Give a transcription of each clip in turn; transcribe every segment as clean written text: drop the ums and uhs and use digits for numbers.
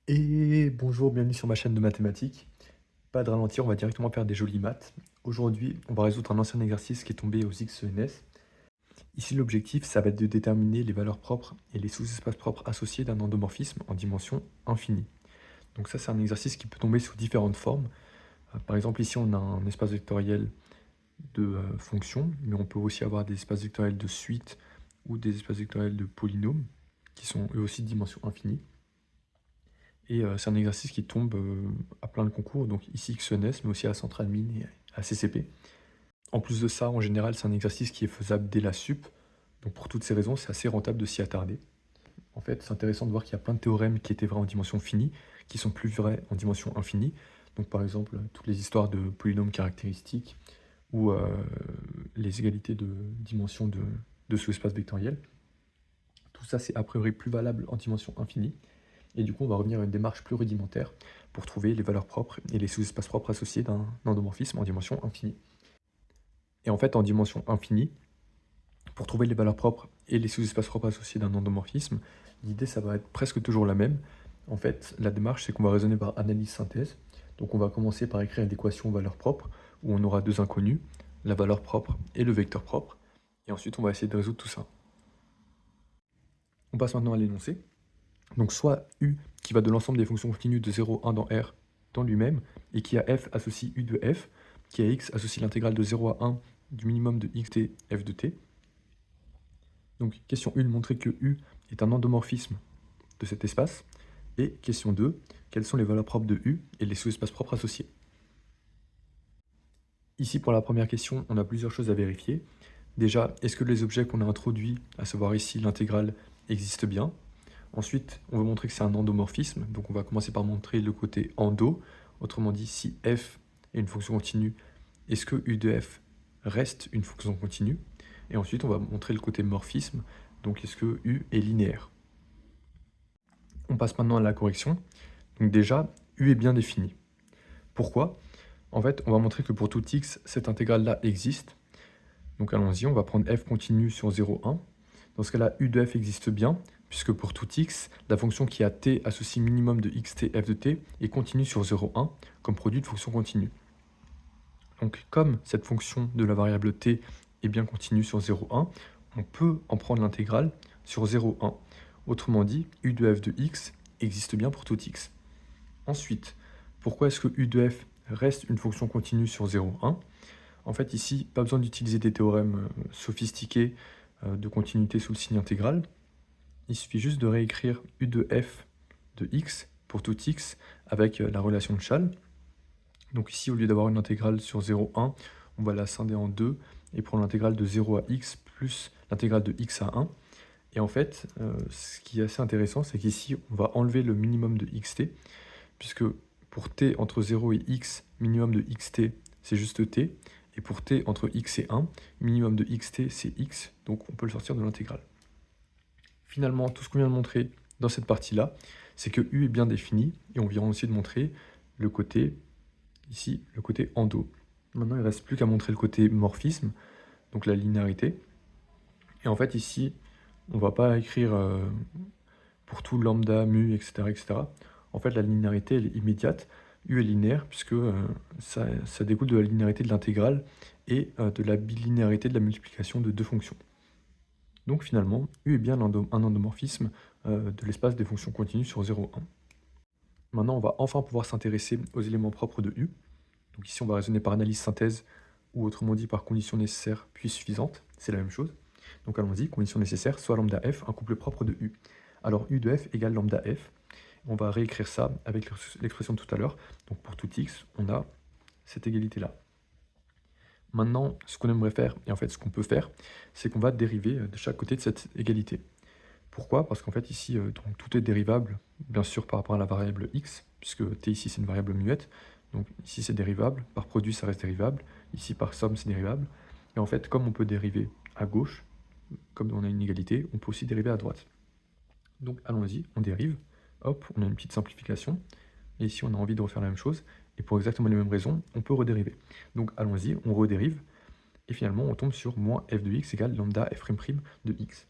Et bonjour, bienvenue sur ma chaîne de mathématiques. Pas de ralentir, on va directement faire des jolies maths. Aujourd'hui, on va résoudre un ancien exercice qui est tombé aux XENS. Ici, l'objectif, ça va être de déterminer les valeurs propres et les sous-espaces propres associés d'un endomorphisme en dimension infinie. Donc ça, c'est un exercice qui peut tomber sous différentes formes. Par exemple, ici, on a un espace vectoriel de fonctions, mais on peut aussi avoir des espaces vectoriels de suite ou des espaces vectoriels de polynômes, qui sont eux aussi de dimension infinie. Et c'est un exercice qui tombe à plein de concours, donc ici XENS, mais aussi à Centrale Mine et à CCP. En plus de ça, en général, c'est un exercice qui est faisable dès la sup, donc pour toutes ces raisons, c'est assez rentable de s'y attarder. En fait, c'est intéressant de voir qu'il y a plein de théorèmes qui étaient vrais en dimension finie, qui sont plus vrais en dimension infinie. Donc par exemple, toutes les histoires de polynômes caractéristiques, ou les égalités de dimension de sous-espace vectoriel. Tout ça, c'est a priori plus valable en dimension infinie. Et du coup, on va revenir à une démarche plus rudimentaire pour trouver les valeurs propres et les sous-espaces propres associés d'un endomorphisme en dimension infinie. Et en fait, en dimension infinie, pour trouver les valeurs propres et les sous-espaces propres associés d'un endomorphisme, l'idée, ça va être presque toujours la même. En fait, la démarche, c'est qu'on va raisonner par analyse-synthèse. Donc on va commencer par écrire l'équation valeur propre, où on aura deux inconnus, la valeur propre et le vecteur propre. Et ensuite, on va essayer de résoudre tout ça. On passe maintenant à l'énoncé. Donc soit U qui va de l'ensemble des fonctions continues de 0 à 1 dans R dans lui-même, et qui a f associe U de f, qui a x associe l'intégrale de 0 à 1 du minimum de xt f de t. Donc question 1, montrer que U est un endomorphisme de cet espace. Et question 2, quelles sont les valeurs propres de U et les sous-espaces propres associés. Ici, pour la première question, on a plusieurs choses à vérifier. Déjà, est-ce que les objets qu'on a introduits, à savoir ici l'intégrale, existent bien? Ensuite, on veut montrer que c'est un endomorphisme, donc on va commencer par montrer le côté endo. Autrement dit, si f est une fonction continue, est-ce que u de f reste une fonction continue? Et ensuite, on va montrer le côté morphisme, donc est-ce que u est linéaire? On passe maintenant à la correction. Donc déjà, u est bien défini. Pourquoi? En fait, on va montrer que pour tout x, cette intégrale-là existe. Donc allons-y, on va prendre f continue sur 0, 1. Dans ce cas-là, u de f existe bien, puisque pour tout x, la fonction qui a t associe minimum de xt f de t est continue sur 0, 1, comme produit de fonction continue. Donc comme cette fonction de la variable t est bien continue sur 0, 1, on peut en prendre l'intégrale sur 0, 1. Autrement dit, u de f de x existe bien pour tout x. Ensuite, pourquoi est-ce que u de f reste une fonction continue sur 0, 1? En fait, ici, pas besoin d'utiliser des théorèmes sophistiqués de continuité sous le signe intégral. Il suffit juste de réécrire u de f de x pour tout x avec la relation de Chasles. Donc ici, au lieu d'avoir une intégrale sur 0, 1, on va la scinder en deux et prendre l'intégrale de 0 à x plus l'intégrale de x à 1. Et en fait, ce qui est assez intéressant, c'est qu'ici, on va enlever le minimum de xt, puisque pour t entre 0 et x, minimum de xt, c'est juste t. Et pour t entre x et 1, minimum de xt, c'est x, donc on peut le sortir de l'intégrale. Finalement, tout ce qu'on vient de montrer dans cette partie-là, c'est que U est bien défini, et on vient aussi de montrer le côté, ici, le côté endo. Maintenant, il ne reste plus qu'à montrer le côté morphisme, donc la linéarité. Et en fait, ici, on ne va pas écrire pour tout lambda, mu, etc., etc. En fait, la linéarité, elle est immédiate. U est linéaire, puisque ça découle de la linéarité de l'intégrale et de la bilinéarité de la multiplication de deux fonctions. Donc finalement, U est bien un endomorphisme de l'espace des fonctions continues sur 0, 1. Maintenant, on va enfin pouvoir s'intéresser aux éléments propres de U. Donc ici, on va raisonner par analyse-synthèse, ou autrement dit par condition nécessaire puis suffisante. C'est la même chose. Donc allons-y, condition nécessaire, soit lambda f, un couple propre de U. Alors U de f égale lambda f. On va réécrire ça avec l'expression de tout à l'heure. Donc pour tout x, on a cette égalité-là. Maintenant, ce qu'on aimerait faire, et en fait ce qu'on peut faire, c'est qu'on va dériver de chaque côté de cette égalité. Pourquoi? Parce qu'en fait ici, donc, tout est dérivable, bien sûr par rapport à la variable x, puisque t ici c'est une variable muette, donc ici c'est dérivable, par produit ça reste dérivable, ici par somme c'est dérivable, et en fait comme on peut dériver à gauche, comme on a une égalité, on peut aussi dériver à droite. Donc allons-y, on dérive, hop, on a une petite simplification, et ici on a envie de refaire la même chose, et pour exactement les mêmes raisons, on peut redériver. Donc allons-y, on redérive, et finalement on tombe sur moins f de x égale lambda f' de x.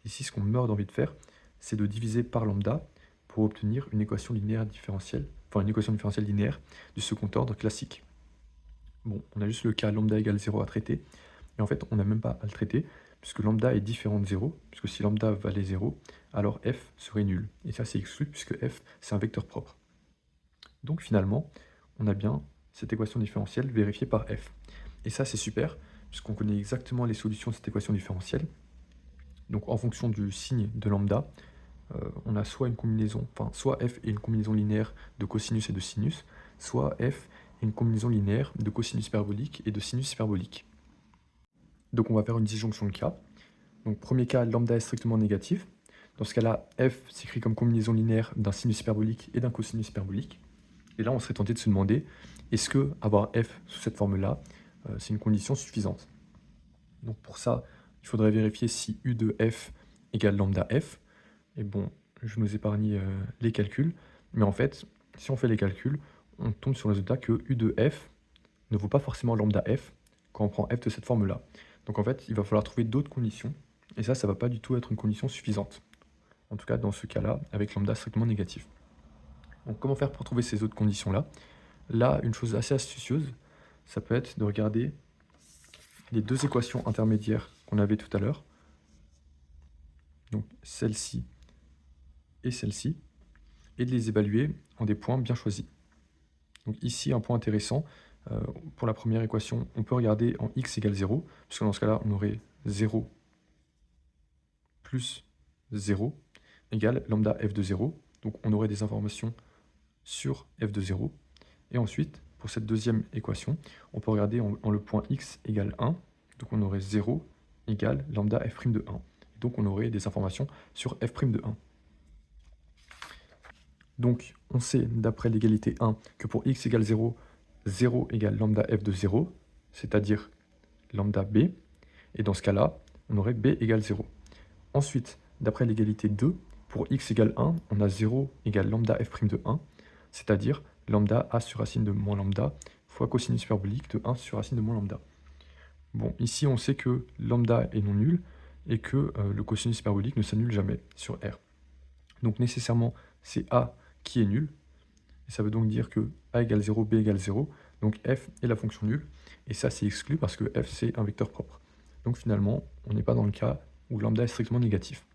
Ici, ce qu'on meurt d'envie de faire, c'est de diviser par lambda pour obtenir une équation linéaire différentielle, enfin une équation différentielle linéaire du second ordre classique. Bon, on a juste le cas lambda égale 0 à traiter, et en fait on n'a même pas à le traiter, puisque lambda est différent de 0, puisque si lambda valait 0, alors f serait nul. Et ça c'est exclu, puisque f c'est un vecteur propre. Donc finalement, on a bien cette équation différentielle vérifiée par f. Et ça c'est super, puisqu'on connaît exactement les solutions de cette équation différentielle. Donc en fonction du signe de lambda, on a soit une combinaison, enfin soit f est une combinaison linéaire de cosinus et de sinus, soit f est une combinaison linéaire de cosinus hyperbolique et de sinus hyperbolique. Donc on va faire une disjonction de cas. Donc premier cas, lambda est strictement négatif. Dans ce cas-là, f s'écrit comme combinaison linéaire d'un sinus hyperbolique et d'un cosinus hyperbolique. Et là, on serait tenté de se demander, est-ce que avoir f sous cette forme-là, c'est une condition suffisante? Donc pour ça, il faudrait vérifier si u de f égale lambda f. Et bon, je nous épargne les calculs, mais en fait, si on fait les calculs, on tombe sur le résultat que u de f ne vaut pas forcément lambda f quand on prend f de cette forme-là. Donc en fait, il va falloir trouver d'autres conditions, et ça ne va pas du tout être une condition suffisante. En tout cas, dans ce cas-là, avec lambda strictement négatif. Donc comment faire pour trouver ces autres conditions-là? Là, une chose assez astucieuse, ça peut être de regarder les deux équations intermédiaires qu'on avait tout à l'heure, donc celle-ci et celle-ci, et de les évaluer en des points bien choisis. Donc ici, un point intéressant, pour la première équation, on peut regarder en x égale 0, puisque dans ce cas-là, on aurait 0 plus 0 égale lambda f de 0. Donc on aurait des informations sur f de 0. Et ensuite, pour cette deuxième équation, on peut regarder en le point x égale 1. Donc on aurait 0 égale lambda f' de 1. Et donc on aurait des informations sur f' de 1. Donc on sait d'après l'égalité 1 que pour x égale 0, 0 égale lambda f de 0, c'est-à-dire lambda b. Et dans ce cas-là, on aurait b égale 0. Ensuite, d'après l'égalité 2, pour x égale 1, on a 0 égale lambda f' de 1, c'est-à-dire lambda a sur racine de moins lambda fois cosinus hyperbolique de 1 sur racine de moins lambda. Bon, ici on sait que lambda est non nul et que le cosinus hyperbolique ne s'annule jamais sur R. Donc nécessairement, c'est A qui est nul. Et ça veut donc dire que A égale 0, B égale 0. Donc f est la fonction nulle. Et ça, c'est exclu parce que f, c'est un vecteur propre. Donc finalement, on n'est pas dans le cas où lambda est strictement négatif.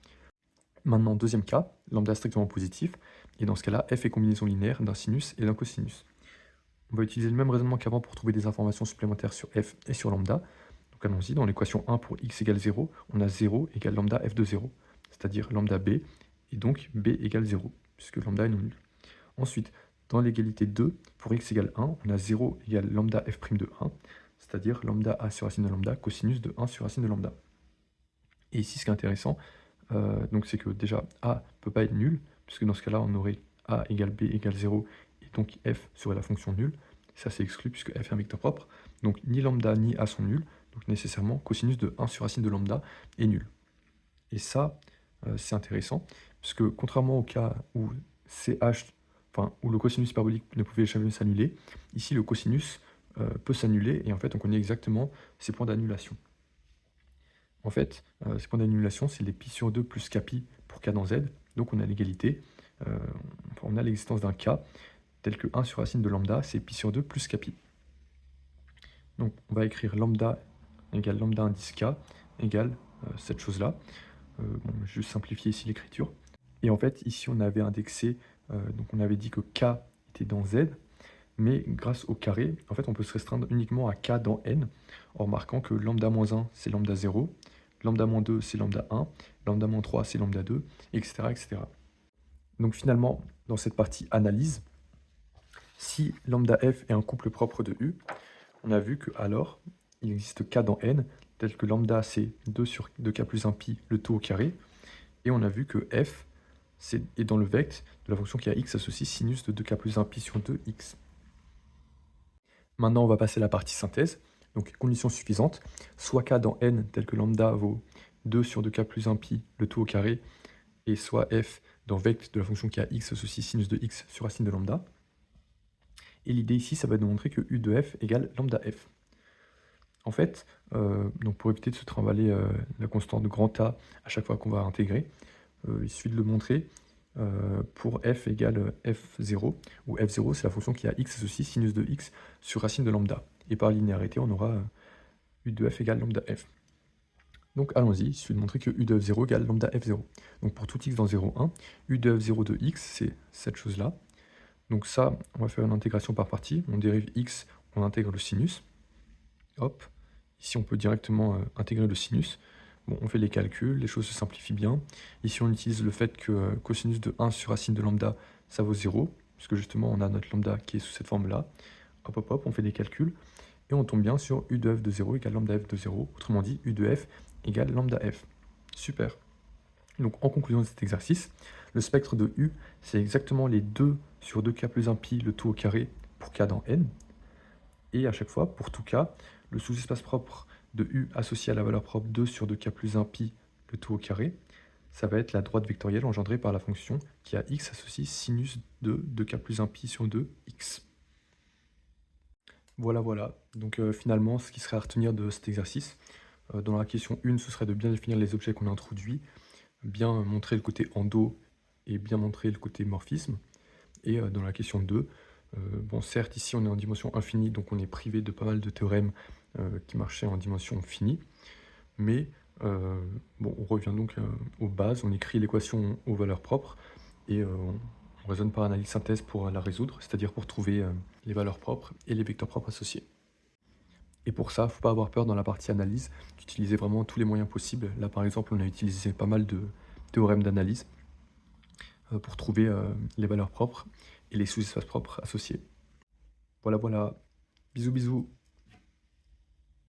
Maintenant, deuxième cas, lambda est strictement positif. Et dans ce cas-là, f est combinaison linéaire d'un sinus et d'un cosinus. On va utiliser le même raisonnement qu'avant pour trouver des informations supplémentaires sur f et sur lambda. Donc allons-y, dans l'équation 1 pour x égale 0, on a 0 égale lambda f de 0, c'est-à-dire lambda b, et donc b égale 0, puisque lambda est non nul. Ensuite, dans l'égalité 2, pour x égale 1, on a 0 égale lambda f' de 1, c'est-à-dire lambda a sur racine de lambda, cosinus de 1 sur racine de lambda. Et ici, ce qui est intéressant, c'est que déjà a ne peut pas être nul, puisque dans ce cas-là, on aurait a égale b égale 0, et donc f serait la fonction nulle. Ça, c'est exclu, puisque f est un vecteur propre. Donc ni lambda ni a sont nuls, donc nécessairement cosinus de 1 sur racine de lambda est nul. Et ça, c'est intéressant, puisque contrairement au cas où CH, où le cosinus hyperbolique ne pouvait jamais s'annuler, ici le cosinus peut s'annuler, et en fait on connaît exactement ces points d'annulation. En fait, ces points d'annulation, c'est les pi sur 2 plus kpi pour k dans z, donc on a l'égalité, on a l'existence d'un k, tel que 1 sur racine de lambda, c'est pi sur 2 plus kpi. Donc on va écrire lambda égale lambda indice k égale cette chose-là. Je vais simplifier ici l'écriture. Et en fait, ici, on avait indexé, donc on avait dit que k était dans z, mais grâce au carré, en fait, on peut se restreindre uniquement à k dans n, en remarquant que lambda moins 1, c'est lambda 0, lambda moins 2, c'est lambda 1, lambda moins 3, c'est lambda 2, etc., etc. Donc finalement, dans cette partie analyse, si lambda f est un couple propre de u, on a vu que alors, il existe k dans n, tel que lambda c'est 2 sur 2k plus 1 pi, le tout au carré, et on a vu que f est dans le vecte de la fonction qui a x associe sinus de 2k plus 1 pi sur 2x. Maintenant, on va passer à la partie synthèse. Donc, condition suffisante, soit k dans n tel que lambda vaut 2 sur 2k plus 1 pi, le tout au carré, et soit f dans vecte de la fonction qui a x associe sinus de x sur racine de lambda. Et l'idée ici, ça va nous montrer que u de f égale lambda f. En fait, donc pour éviter de se trimballer la constante de grand A à chaque fois qu'on va intégrer, il suffit de le montrer pour f égale f0, où f0 c'est la fonction qui a x associé sinus de x sur racine de lambda. Et par linéarité, on aura u de f égale lambda f. Donc allons-y, il suffit de montrer que u de f0 égale lambda f0. Donc pour tout x dans 0, 1, u de f0 de x, c'est cette chose-là. Donc ça, on va faire une intégration par partie. On dérive x, on intègre le sinus. Hop, ici on peut directement intégrer le sinus. Bon, on fait les calculs, les choses se simplifient bien. Ici on utilise le fait que cosinus de 1 sur racine de lambda, ça vaut 0, puisque justement on a notre lambda qui est sous cette forme-là. Hop, hop, hop, on fait des calculs, et on tombe bien sur u de f de 0 égale lambda f de 0, autrement dit u de f égale lambda f. Super. Donc en conclusion de cet exercice, le spectre de U, c'est exactement les 2 sur 2k plus 1 pi, le tout au carré, pour k dans n. Et à chaque fois, pour tout k, le sous-espace propre de U associé à la valeur propre 2 sur 2k plus 1 pi, le tout au carré, ça va être la droite vectorielle engendrée par la fonction qui a x associé sinus de 2k plus 1 pi sur 2, x. Voilà, voilà. Donc finalement, ce qui serait à retenir de cet exercice, dans la question 1, ce serait de bien définir les objets qu'on a introduits, bien montrer le côté endo et bien montrer le côté morphisme. Et dans la question 2, bon, certes, ici on est en dimension infinie, donc on est privé de pas mal de théorèmes qui marchaient en dimension finie, mais bon, on revient donc aux bases, on écrit l'équation aux valeurs propres, et on raisonne par analyse synthèse pour la résoudre, c'est-à-dire pour trouver les valeurs propres et les vecteurs propres associés. Et pour ça, il ne faut pas avoir peur dans la partie analyse, d'utiliser vraiment tous les moyens possibles. Là par exemple, on a utilisé pas mal de théorèmes d'analyse pour trouver les valeurs propres et les sous-espaces propres associés. Voilà, voilà. Bisous, bisous.